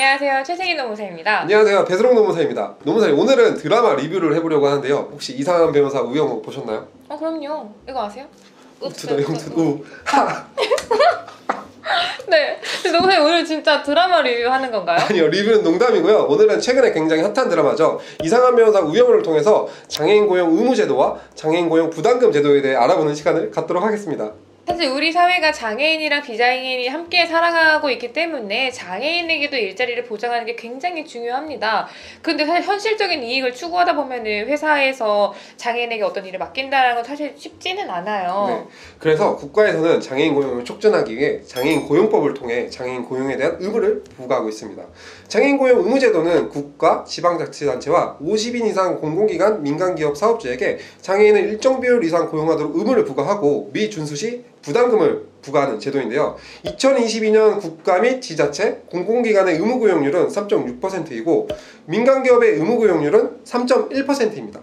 안녕하세요. 최승희 노무사입니다. 안녕하세요. 배수롱 노무사입니다. 노무사님, 오늘은 드라마 리뷰를 해보려고 하는데요. 혹시 이상한 변호사 우영우 보셨나요? 그럼요. 이거 아세요? 우투더 영투 우 하! 네. 근데 노무사님 오늘 진짜 드라마 리뷰하는 건가요? 아니요, 리뷰는 농담이고요. 오늘은 최근에 굉장히 핫한 드라마죠. 이상한 변호사 우영우를 통해서 장애인 고용 의무제도와 장애인 고용 부담금 제도에 대해 알아보는 시간을 갖도록 하겠습니다. 사실 우리 사회가 장애인이랑 비장애인이 함께 살아가고 있기 때문에 장애인에게도 일자리를 보장하는 게 굉장히 중요합니다. 근데 사실 현실적인 이익을 추구하다 보면은 회사에서 장애인에게 어떤 일을 맡긴다는 건 사실 쉽지는 않아요. 네. 그래서 국가에서는 장애인 고용을 촉진하기 위해 장애인 고용법을 통해 장애인 고용에 대한 의무를 부과하고 있습니다. 장애인 고용 의무제도는 국가, 지방자치단체와 50인 이상 공공기관, 민간기업 사업주에게 장애인을 일정 비율 이상 고용하도록 의무를 부과하고 미준수 시 부담금을 부과하는 제도인데요. 2022년 국가 및 지자체, 공공기관의 의무고용률은 3.6%이고 민간기업의 의무고용률은 3.1%입니다.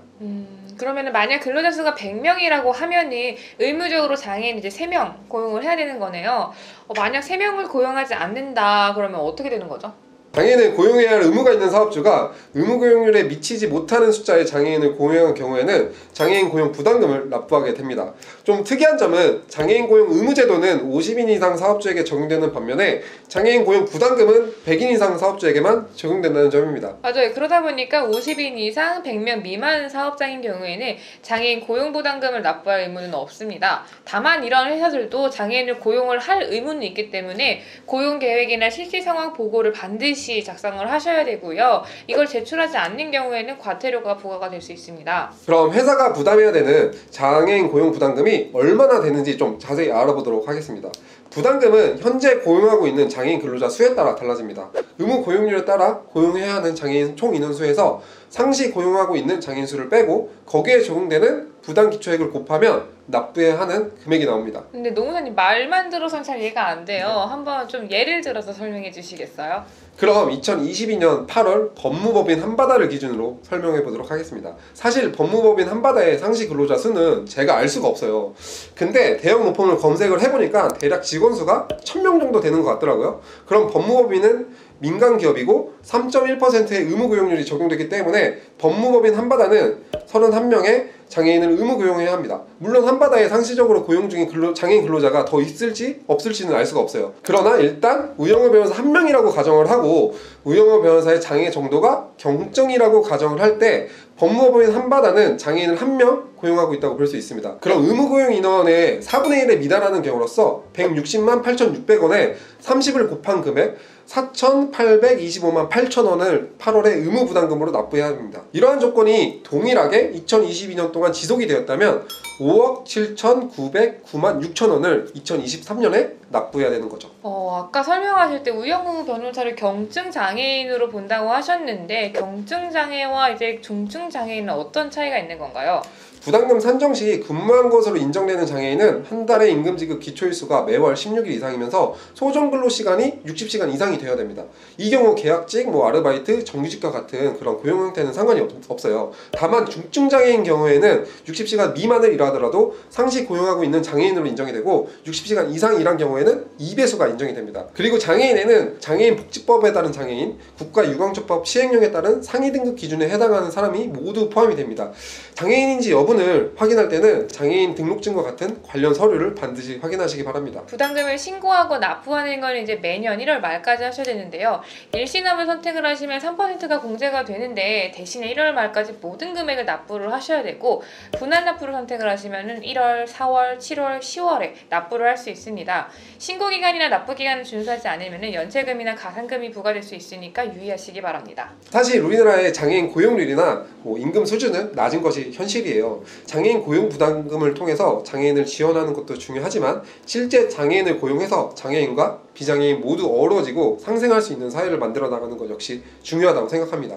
그러면은 만약 근로자 수가 100명이라고 하면은 의무적으로 장애인 이제 3명 고용을 해야 되는 거네요. 만약 3명을 고용하지 않는다 그러면 어떻게 되는 거죠? 장애인을 고용해야 할 의무가 있는 사업주가 의무고용률에 미치지 못하는 숫자의 장애인을 고용한 경우에는 장애인 고용 부담금을 납부하게 됩니다. 좀 특이한 점은 장애인 고용 의무제도는 50인 이상 사업주에게 적용되는 반면에 장애인 고용 부담금은 100인 이상 사업주에게만 적용된다는 점입니다. 맞아요. 그러다 보니까 50인 이상 100명 미만 사업장인 경우에는 장애인 고용 부담금을 납부할 의무는 없습니다. 다만 이런 회사들도 장애인을 고용을 할 의무는 있기 때문에 고용 계획이나 실시 상황 보고를 반드시 작성을 하셔야 되고요. 이걸 제출하지 않는 경우에는 과태료가 부과가 될 수 있습니다. 그럼 회사가 부담해야 되는 장애인 고용 부담금이 얼마나 되는지 좀 자세히 알아보도록 하겠습니다. 부담금은 현재 고용하고 있는 장애인 근로자 수에 따라 달라집니다. 의무 고용률에 따라 고용해야 하는 장애인 총 인원수에서 상시 고용하고 있는 장애인 수를 빼고 거기에 적용되는 부담기초액을 곱하면 납부해야 하는 금액이 나옵니다. 근데 노무사님 말만 들어선 잘 이해가 안 돼요. 한번 좀 예를 들어서 설명해 주시겠어요? 그럼 2022년 8월 법무법인 한바다를 기준으로 설명해 보도록 하겠습니다. 사실 법무법인 한바다의 상시 근로자 수는 제가 알 수가 없어요. 근데 대형 로펌을 검색을 해보니까 대략 직원 수가 1000명 정도 되는 것 같더라고요. 그럼 법무법인은 민간기업이고 3.1%의 의무고용률이 적용되기 때문에 법무법인 한바다는 31명의 장애인을 의무고용해야 합니다. 물론 한바다에 상시적으로 고용 중인 장애인 근로자가 더 있을지 없을지는 알 수가 없어요. 그러나 일단 우영우 변호사 1명이라고 가정을 하고 우영우 변호사의 장애 정도가 경증이라고 가정을 할 때 법무법인 한바다는 장애인을 1명 고용하고 있다고 볼 수 있습니다. 그럼 의무고용 인원의 4분의 1에 미달하는 경우로서 160만 8,600원에 30을 곱한 금액 4,825만 8천원을 8월에 의무부담금으로 납부해야 합니다. 이러한 조건이 동일하게 2022년 동안 지속이 되었다면 5억 7,909만 6천원을 2023년에 납부해야 되는 거죠. 아까 설명하실 때 우영우 변호사를 경증 장애인으로 본다고 하셨는데 경증 장애와 이제 중증 장애인은 어떤 차이가 있는 건가요? 부담금 산정 시 근무한 것으로 인정되는 장애인은 한 달의 임금지급 기초일수가 매월 16일 이상이면서 소정근로시간이 60시간 이상이 되어야 됩니다. 이 경우 계약직, 아르바이트, 정규직과 같은 그런 고용 형태는 상관이 없어요. 다만 중증장애인 경우에는 60시간 미만을 일하더라도 상시 고용하고 있는 장애인으로 인정이 되고 60시간 이상 일한 경우에는 2배수가 인정이 됩니다. 그리고 장애인에는 장애인복지법에 따른 장애인, 국가유광조법 시행령에 따른 상위 등급 기준에 해당하는 사람이 모두 포함이 됩니다. 장애인인지 여부는 확인할 때는 장애인 등록증과 같은 관련 서류를 반드시 확인하시기 바랍니다. 부담금을 신고하고 납부하는 건 이제 매년 1월 말까지 하셔야 되는데요. 일시납을 선택을 하시면 3%가 공제가 되는데 대신에 1월 말까지 모든 금액을 납부를 하셔야 되고 분할 납부를 선택을 하시면 1월, 4월, 7월, 10월에 납부를 할 수 있습니다. 신고기간이나 납부기간을 준수하지 않으면 연체금이나 가산금이 부과될 수 있으니까 유의하시기 바랍니다. 사실 우리나라의 장애인 고용률이나 임금 수준은 낮은 것이 현실이에요. 장애인 고용 부담금을 통해서 장애인을 지원하는 것도 중요하지만 실제 장애인을 고용해서 장애인과 비장애인 모두 어우러지고 상생할 수 있는 사회를 만들어 나가는 것 역시 중요하다고 생각합니다.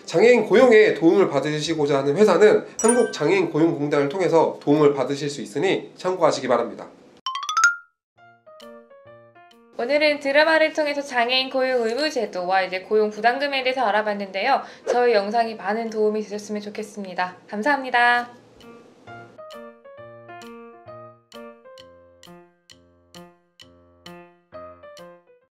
장애인 고용에 도움을 받으시고자 하는 회사는 한국장애인고용공단을 통해서 도움을 받으실 수 있으니 참고하시기 바랍니다. 오늘은 드라마를 통해서 장애인 고용 의무 제도와 이제 고용 부담금에 대해서 알아봤는데요. 저희 영상이 많은 도움이 되셨으면 좋겠습니다. 감사합니다.